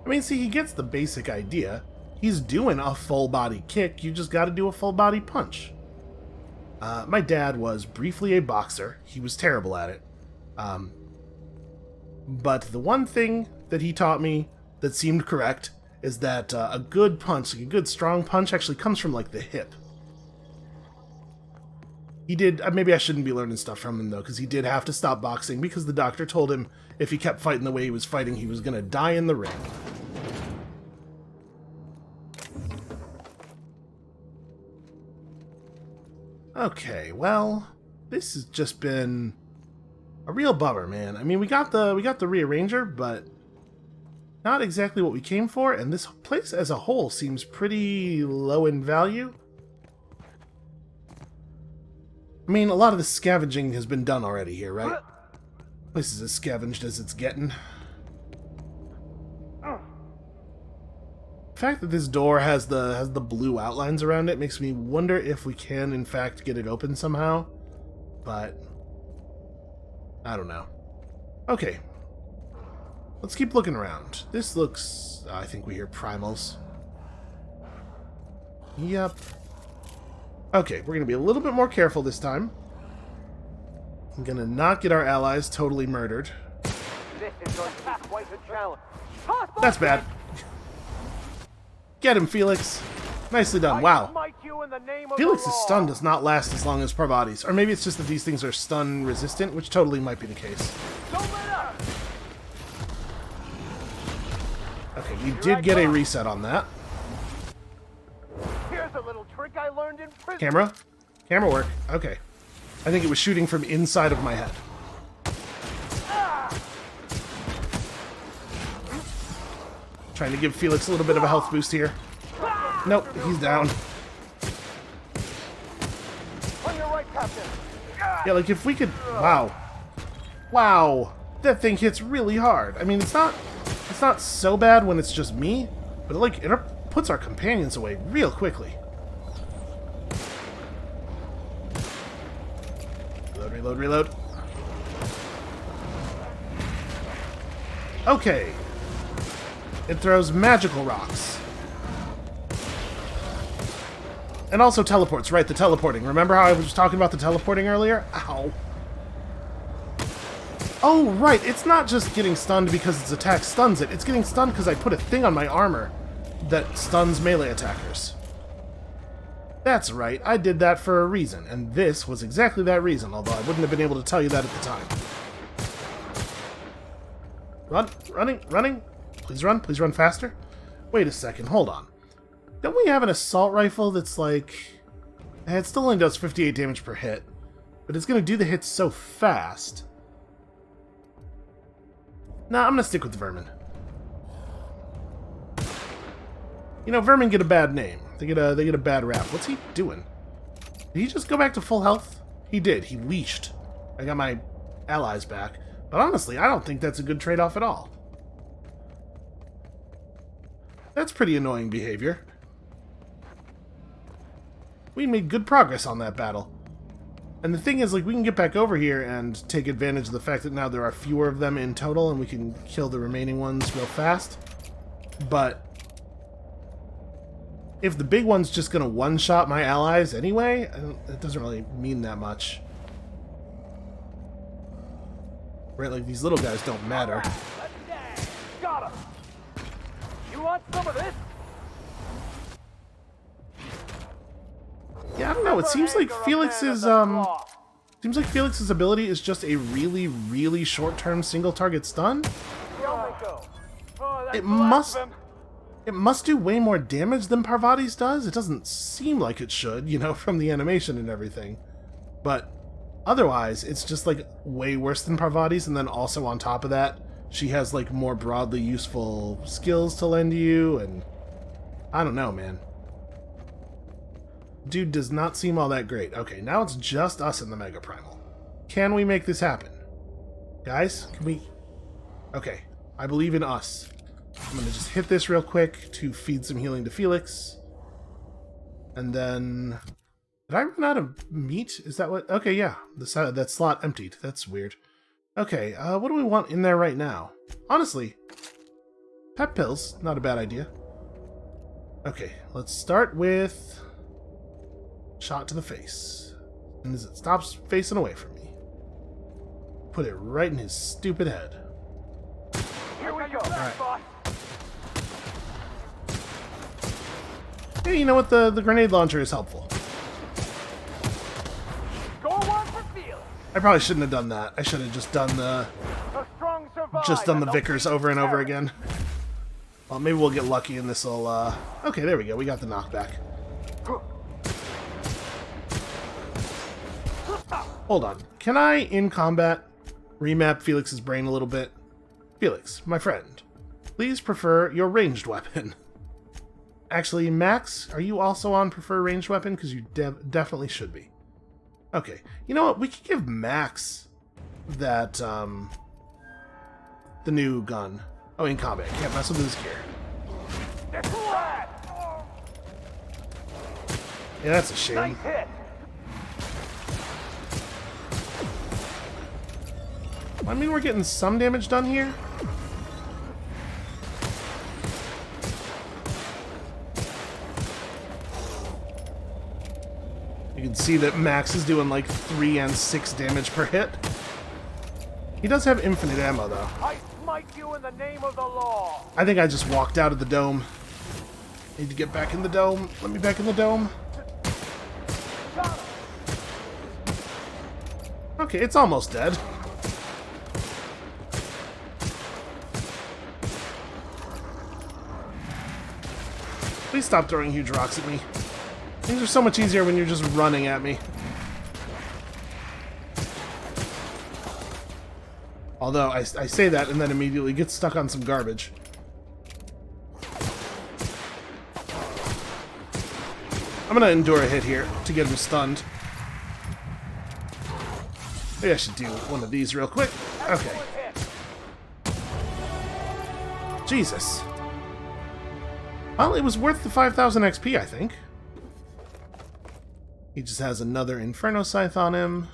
I mean, see, he gets the basic idea. He's doing a full body kick, you just gotta do a full body punch. My dad was briefly a boxer. He was terrible at it. But the one thing that he taught me that seemed correct is that a good punch, like a good strong punch, actually comes from, like, the hip. He did, maybe I shouldn't be learning stuff from him, though, because he did have to stop boxing because the doctor told him if he kept fighting the way he was fighting, he was going to die in the ring. Okay, well, this has just been a real bummer, man. I mean, we got the rearranger, but not exactly what we came for, and this place as a whole seems pretty low in value. I mean, a lot of the scavenging has been done already here, right? Place is as scavenged as it's getting. The fact that this door has the blue outlines around it makes me wonder if we can, in fact, get it open somehow. But I don't know. Okay. Let's keep looking around. This looks... I think we hear primals. Yep. Okay, we're going to be a little bit more careful this time. I'm going to not get our allies totally murdered. This is going to be quite a challenge. That's bad. Get him, Felix. Nicely done. Wow. Felix's stun does not last as long as Parvati's. Or maybe it's just that these things are stun resistant, which totally might be the case. Okay, we did get a reset on that. Here's a little trick I learned in prison. Camera work. Okay. I think it was shooting from inside of my head. Trying to give Felix a little bit of a health boost here. Nope, he's down. On your right, Captain. Yeah, like if we could... Wow. Wow. That thing hits really hard. I mean, it's not so bad when it's just me, but it puts our companions away real quickly. Reload, reload, reload. Okay. It throws magical rocks. And also teleports, right, the teleporting. Remember how I was talking about the teleporting earlier? Ow. Oh, right, it's not just getting stunned because its attack stuns it. It's getting stunned because I put a thing on my armor that stuns melee attackers. That's right, I did that for a reason, and this was exactly that reason, although I wouldn't have been able to tell you that at the time. Running. Please run faster. Wait a second, hold on. Don't we have an assault rifle that's like... It still only does 58 damage per hit, but it's going to do the hits so fast. Nah, I'm going to stick with the vermin. You know, vermin get a bad name. They get a bad rap. What's he doing? Did he just go back to full health? He did. He leashed. I got my allies back. But honestly, I don't think that's a good trade-off at all. That's pretty annoying behavior. We made good progress on that battle. And the thing is, like, we can get back over here and take advantage of the fact that now there are fewer of them in total and we can kill the remaining ones real fast. But if the big one's just going to one-shot my allies anyway, it doesn't really mean that much. Right, like, these little guys don't matter. Got him. You want some of this? Yeah, I don't know. It seems like Felix's ability is just a really, really short-term single-target stun. It must do way more damage than Parvati's does. It doesn't seem like it should, you know, from the animation and everything. But otherwise, it's just like way worse than Parvati's, and then also on top of that, she has like more broadly useful skills to lend you, and I don't know, man. Dude does not seem all that great. Okay, now it's just us in the Mega Primal. Can we make this happen? Guys, can we... Okay, I believe in us. I'm going to just hit this real quick to feed some healing to Felix. And then... Did I run out of meat? Is that what... Okay, yeah. That slot emptied. That's weird. Okay, what do we want in there right now? Honestly, pep pills, not a bad idea. Okay, let's start with... shot to the face. And as it stops facing away from me, put it right in his stupid head. Here we go. Alright. Boss. Hey, you know what? The grenade launcher is helpful. Go one for Felix. I probably shouldn't have done that. I should have just done the The strong survive. Vickers over and over again. Well, maybe we'll get lucky and this'll okay, there we go. We got the knockback. Hold on. Can I, in combat, remap Felix's brain a little bit? Felix, my friend, please prefer your ranged weapon. Actually, Max, are you also on prefer ranged weapon? Because you definitely should be. Okay. You know what? We could give Max that, the new gun. Oh, in combat. Can't mess with his gear. Yeah, that's a shame. Nice hit. I mean, we're getting some damage done here. You can see that Max is doing like 3 and 6 damage per hit. He does have infinite ammo, though. I smite you in the name of the law. I think I just walked out of the dome. Need to get back in the dome. Let me back in the dome. Okay, it's almost dead. Please stop throwing huge rocks at me. Things are so much easier when you're just running at me. Although, I say that and then immediately get stuck on some garbage. I'm gonna endure a hit here to get him stunned. Maybe I should do one of these real quick. Okay. Jesus. Well, it was worth the 5,000 XP, I think. He just has another Inferno Scythe on him.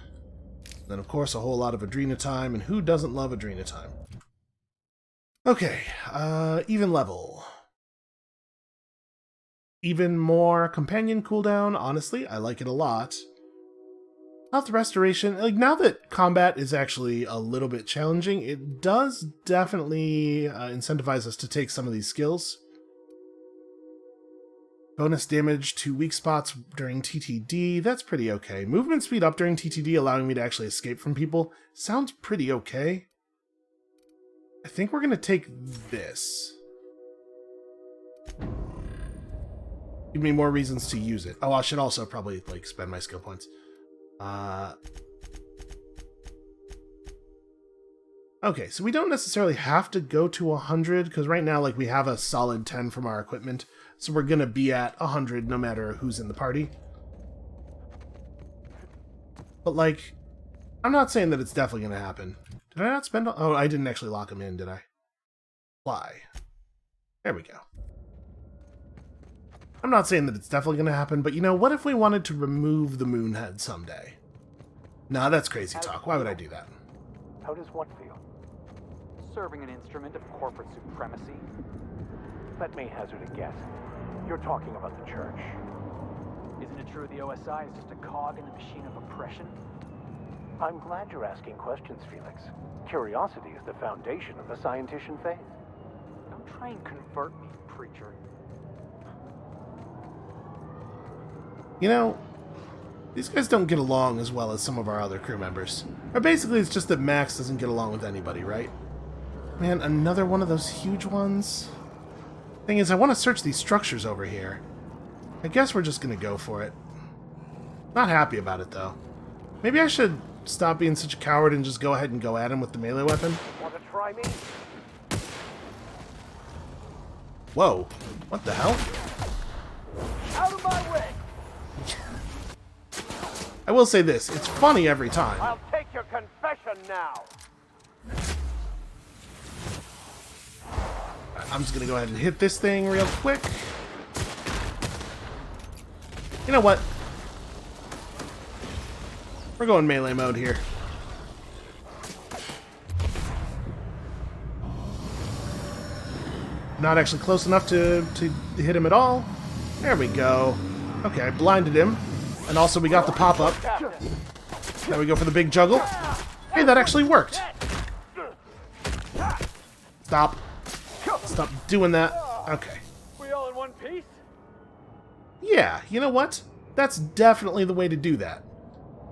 Then, of course, a whole lot of Adrenatime, and who doesn't love Adrenatime? Okay, even level. Even more companion cooldown, honestly, I like it a lot. Health restoration, like, now that combat is actually a little bit challenging, it does definitely incentivize us to take some of these skills. Bonus damage to weak spots during TTD, that's pretty okay. Movement speed up during TTD, allowing me to actually escape from people, sounds pretty okay. I think we're going to take this. Give me more reasons to use it. Oh, I should also probably, like, spend my skill points. Okay, so we don't necessarily have to go to 100, because right now, like, we have a solid 10 from our equipment. So we're going to be at 100 no matter who's in the party. But, like, I'm not saying that it's definitely going to happen. Did I not spend... Oh, I didn't actually lock him in, did I? Fly. There we go. I'm not saying that it's definitely going to happen, but, you know, what if we wanted to remove the Moonhead someday? Nah, that's crazy talk. Why would I do that? How does one feel? Serving an instrument of corporate supremacy. Let me hazard a guess. You're talking about the church. Isn't it true the OSI is just a cog in the machine of oppression? I'm glad you're asking questions, Felix. Curiosity is the foundation of the scientician faith. Don't try and convert me, preacher. You know, these guys don't get along as well as some of our other crew members. Or basically, it's just that Max doesn't get along with anybody, right? Man, another one of those huge ones? Thing is, I want to search these structures over here. I guess we're just going to go for it. Not happy about it, though. Maybe I should stop being such a coward and just go ahead and go at him with the melee weapon. Want to try me? Whoa. What the hell? Out of my way! I will say this, it's funny every time. I'll take your confession now. I'm just gonna go ahead and hit this thing real quick. You know what? We're going melee mode here. Not actually close enough to hit him at all. There we go. Okay, I blinded him. And also we got the pop-up. Now we go for the big juggle. Hey, that actually worked. Stop. Stop doing that. Okay. We all in one piece? Yeah, you know what? That's definitely the way to do that.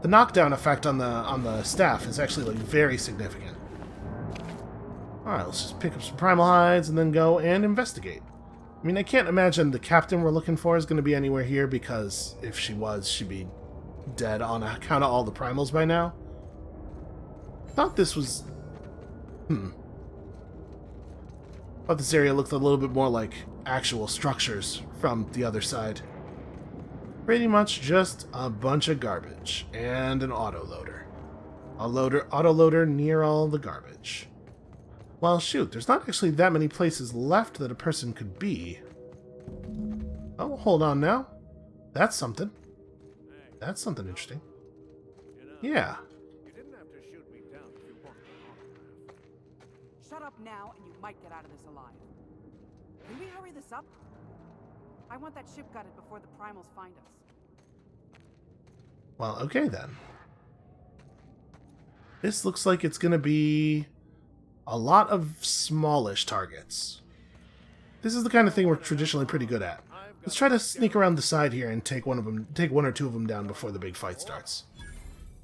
The knockdown effect on the staff is actually like very significant. Alright, let's just pick up some primal hides and then go and investigate. I mean, I can't imagine the captain we're looking for is going to be anywhere here, because if she was, she'd be dead on account of all the primals by now. Thought this was... Thought this area looked a little bit more like actual structures from the other side. Pretty much just a bunch of garbage. And an autoloader. Autoloader near all the garbage. Well, shoot, there's not actually that many places left that a person could be. Oh, hold on now. That's something. That's something interesting. Yeah. Shut up now, and you might get out of this alive. Can we hurry this up? I want that ship gutted before the primals find us. Well, okay then. This looks like it's gonna be a lot of smallish targets. This is the kind of thing we're traditionally pretty good at. Let's try to sneak around the side here and take one or two of them down before the big fight starts.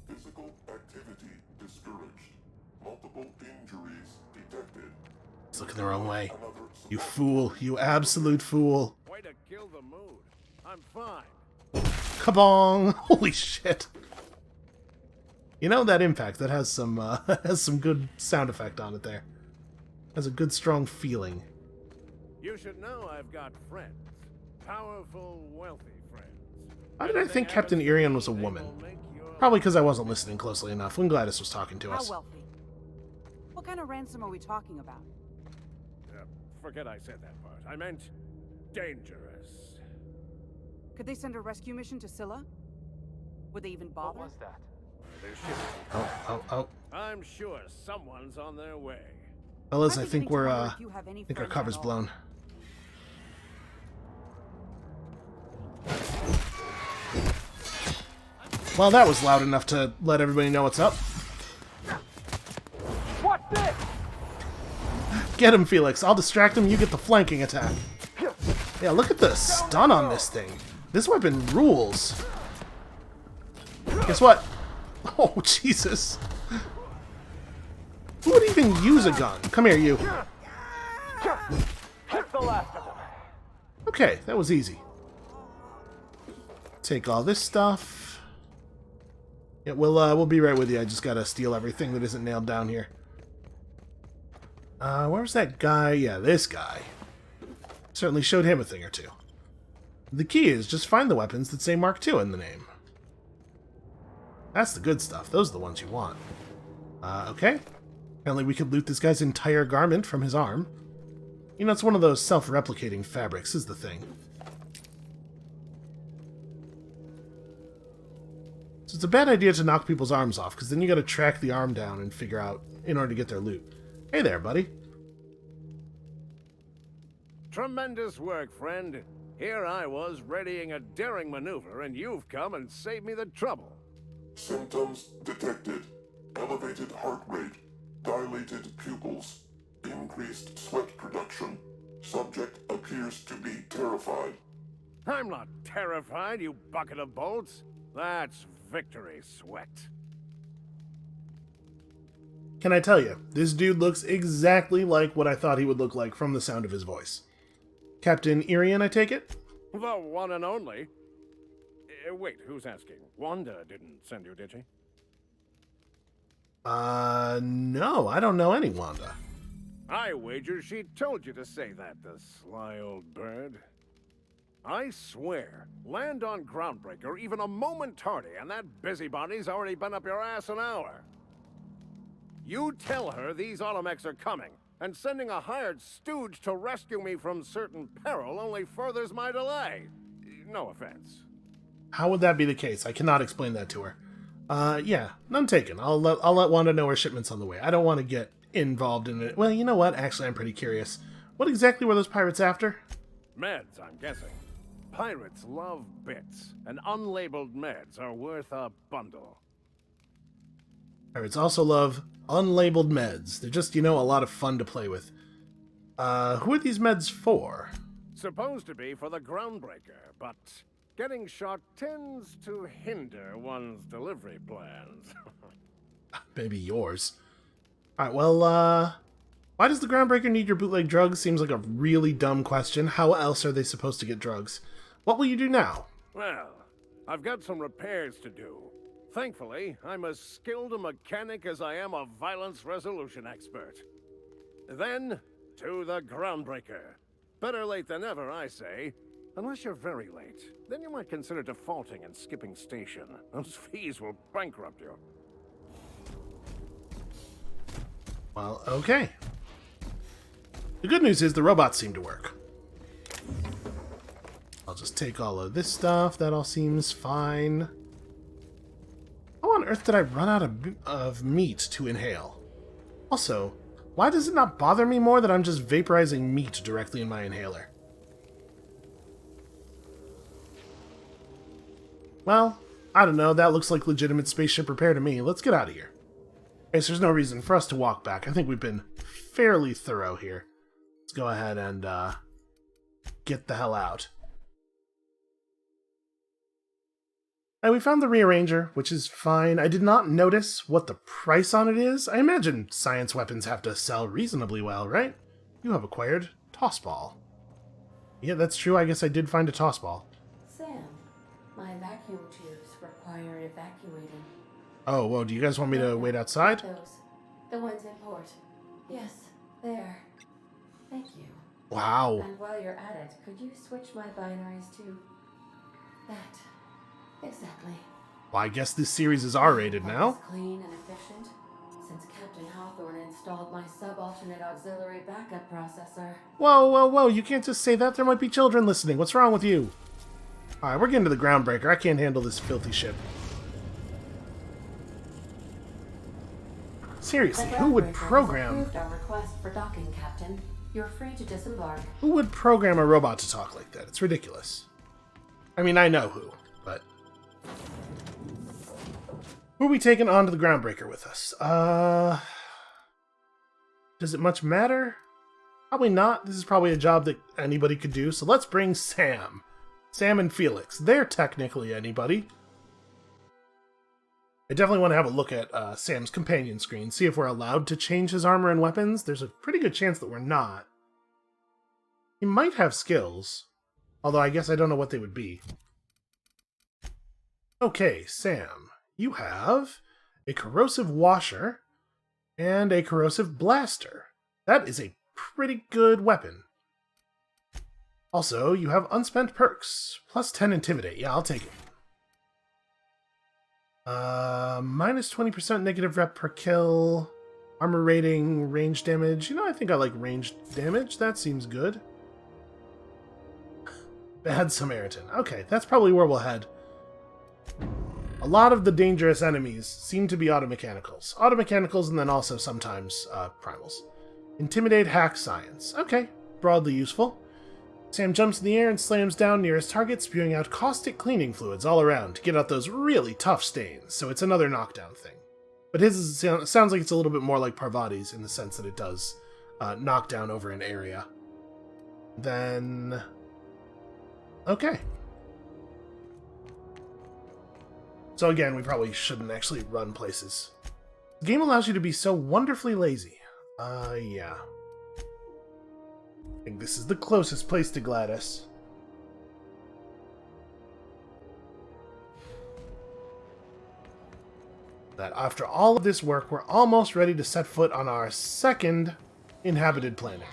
Physical activity discouraged. Multiple injuries detected. Let's look in the wrong way. You fool. You absolute fool. Way to kill the mood. I'm fine. Kabong! Holy shit. You know, that impact, that has some good sound effect on it there. Has a good strong feeling. You should know I've got friends. Powerful, wealthy friends. Why did I think Captain Irion was a woman? Probably because I wasn't listening closely enough when Gladys was talking to us. How wealthy? What kind of ransom are we talking about? Forget I said that part. I meant dangerous. Could they send a rescue mission to Scylla? Would they even bother? What was that? There should be. Oh. I'm sure someone's on their way. Fellas, I I'm think beginning to we're, wonder if you have any I think our friends cover's at all. blown. Well, that was loud enough to let everybody know what's up. What's this? Get him, Felix. I'll distract him, you get the flanking attack. Yeah, look at the stun on this thing. This weapon rules. Guess what? Oh, Jesus. Who would even use a gun? Come here, you. That's the last of them. Okay, that was easy. Take all this stuff. Yeah, we'll be right with you. I just gotta steal everything that isn't nailed down here. Where's that guy? Yeah, this guy. Certainly showed him a thing or two. The key is just find the weapons that say Mark II in the name. That's the good stuff. Those are the ones you want. Okay. Apparently we could loot this guy's entire garment from his arm. You know, it's one of those self-replicating fabrics, is the thing. So it's a bad idea to knock people's arms off, because then you gotta track the arm down and figure out in order to get their loot. Hey there, buddy. Tremendous work, friend. Here I was readying a daring maneuver, and you've come and saved me the trouble. Symptoms detected. Elevated heart rate. Dilated pupils. Increased sweat production. Subject appears to be terrified. I'm not terrified, you bucket of bolts. That's victory sweat. Can I tell you, this dude looks exactly like what I thought he would look like from the sound of his voice. Captain Irion, I take it? The one and only. Wait, who's asking? Wanda didn't send you, did she? No, I don't know any Wanda. I wager she told you to say that, the sly old bird. I swear, land on Groundbreaker even a moment tardy, and that busybody's already been up your ass an hour. You tell her these automechs are coming, and sending a hired stooge to rescue me from certain peril only furthers my delay. No offense. How would that be the case? I cannot explain that to her. Yeah, none taken. I'll let Wanda know her shipment's on the way. I don't want to get involved in it. Well, you know what? Actually, I'm pretty curious. What exactly were those pirates after? Meds, I'm guessing. Pirates love bits, and unlabeled meds are worth a bundle. Pirates also love unlabeled meds. They're just, a lot of fun to play with. Who are these meds for? Supposed to be for the Groundbreaker, but getting shot tends to hinder one's delivery plans. Maybe yours. Alright, well, why does the Groundbreaker need your bootleg drugs? Seems like a really dumb question. How else are they supposed to get drugs? What will you do now? Well, I've got some repairs to do. Thankfully, I'm as skilled a mechanic as I am a violence resolution expert. Then, to the Groundbreaker. Better late than never, I say. Unless you're very late. Then you might consider defaulting and skipping station. Those fees will bankrupt you. Well, okay. The good news is the robots seem to work. I'll just take all of this stuff. That all seems fine. How on earth did I run out of meat to inhale? Also, why does it not bother me more that I'm just vaporizing meat directly in my inhaler? Well, I don't know. That looks like legitimate spaceship repair to me. Let's get out of here. Okay, so there's no reason for us to walk back. I think we've been fairly thorough here. Let's go ahead and get the hell out. And we found the rearranger, which is fine. I did not notice what the price on it is. I imagine science weapons have to sell reasonably well, right? You have acquired Tossball. Yeah, that's true. I guess I did find a Tossball. Sam, my vacuum tubes require evacuating. Oh, well, do you guys want me to wait outside? Those. The ones in port. Yes, there. Thank you. Wow. And while you're at it, could you switch my binaries to that? Exactly. Well, I guess this series is R-rated now. It's clean and efficient. Since Captain Hawthorne installed my subalternate auxiliary backup processor. Whoa, whoa, whoa, you can't just say that. There might be children listening. What's wrong with you? Alright, we're getting to the Groundbreaker. I can't handle this filthy ship. Seriously, who would program... Approved our request for docking, Captain. You're free to disembark. Who would program a robot to talk like that? It's ridiculous. I mean, I know who, but... Who are we taking onto the Groundbreaker with us? Does it much matter? Probably not. This is probably a job that anybody could do, so let's bring Sam. Sam and Felix. They're technically anybody. I definitely want to have a look at Sam's companion screen, see if we're allowed to change his armor and weapons. There's a pretty good chance that we're not. He might have skills, although I guess I don't know what they would be. Okay, Sam, you have a corrosive washer and a corrosive blaster. That is a pretty good weapon. Also, you have unspent perks, plus 10 intimidate. Yeah, I'll take it. Minus 20% negative rep per kill, armor rating, range damage. I think I like range damage. That seems good. Bad Samaritan. Okay, that's probably where we'll head. A lot of the dangerous enemies seem to be automechanicals. Automechanicals and then also sometimes primals. Intimidate, hack, science. Okay, broadly useful. Sam jumps in the air and slams down near his target, spewing out caustic cleaning fluids all around to get out those really tough stains, so it's another knockdown thing. But his sounds like it's a little bit more like Parvati's in the sense that it does knock down over an area. Then... okay. So again, we probably shouldn't actually run places. The game allows you to be so wonderfully lazy. Yeah. I think this is the closest place to Gladys. That after all of this work, we're almost ready to set foot on our second inhabited planet.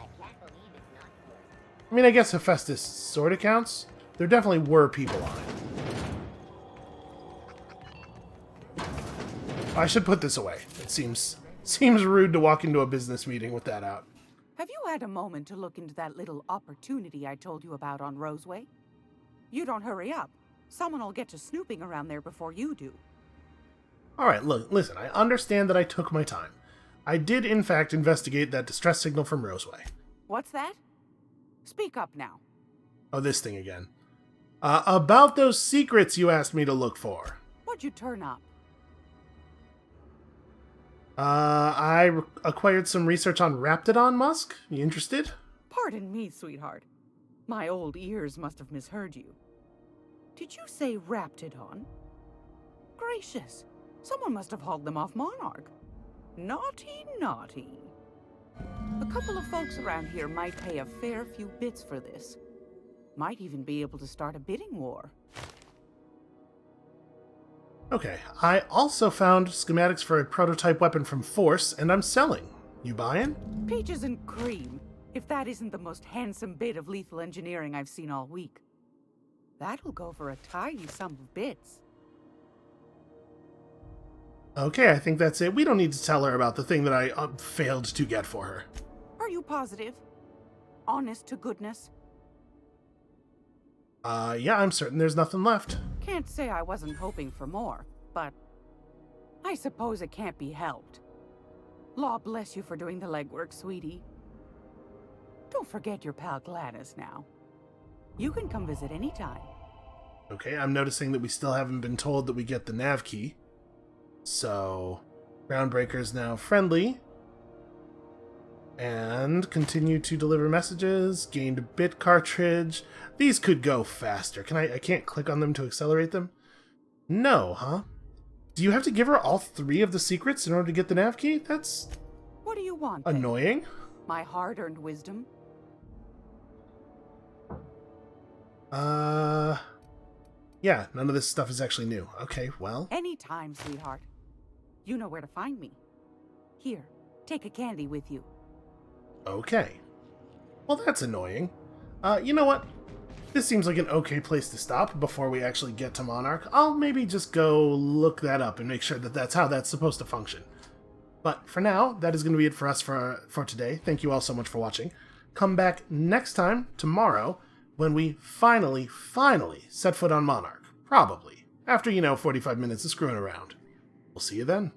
I mean, I guess Hephaestus sort of counts. There definitely were people on it. I should put this away. It seems rude to walk into a business meeting with that out. Have you had a moment to look into that little opportunity I told you about on Roseway? You don't hurry up. Someone will get to snooping around there before you do. Alright, look, listen, I understand that I took my time. I did, in fact, investigate that distress signal from Roseway. What's that? Speak up now. Oh, this thing again. About those secrets you asked me to look for. What'd you turn up? I acquired some research on Raptidon Musk. You interested? Pardon me, sweetheart. My old ears must have misheard you. Did you say Raptidon? Gracious, someone must have hauled them off Monarch. Naughty, naughty. A couple of folks around here might pay a fair few bits for this. Might even be able to start a bidding war. Okay, I also found schematics for a prototype weapon from Force, and I'm selling. You buying? Peaches and cream, if that isn't the most handsome bit of lethal engineering I've seen all week. That'll go for a tidy sum of bits. Okay, I think that's it. We don't need to tell her about the thing that I failed to get for her. Are you positive? Honest to goodness? Yeah, I'm certain there's nothing left. Can't say I wasn't hoping for more, but I suppose it can't be helped. Law bless you for doing the legwork, sweetie. Don't forget your pal Gladys now. You can come visit anytime. Okay, I'm noticing that we still haven't been told that we get the nav key. So, Groundbreaker's now friendly. And continue to deliver messages, gained a bit cartridge. These could go faster. I can't click on them to accelerate them? No, huh? Do you have to give her all 3 of the secrets in order to get the nav key? That's what do you want, then? Annoying. My hard-earned wisdom? Yeah, none of this stuff is actually new. Okay, well. Anytime, sweetheart. You know where to find me. Here, take a candy with you. Okay. Well, that's annoying. You know what? This seems like an okay place to stop before we actually get to Monarch. I'll maybe just go look that up and make sure that that's how that's supposed to function. But for now, that is going to be it for us for today. Thank you all so much for watching. Come back next time, tomorrow, when we finally set foot on Monarch. Probably. After, 45 minutes of screwing around. We'll see you then.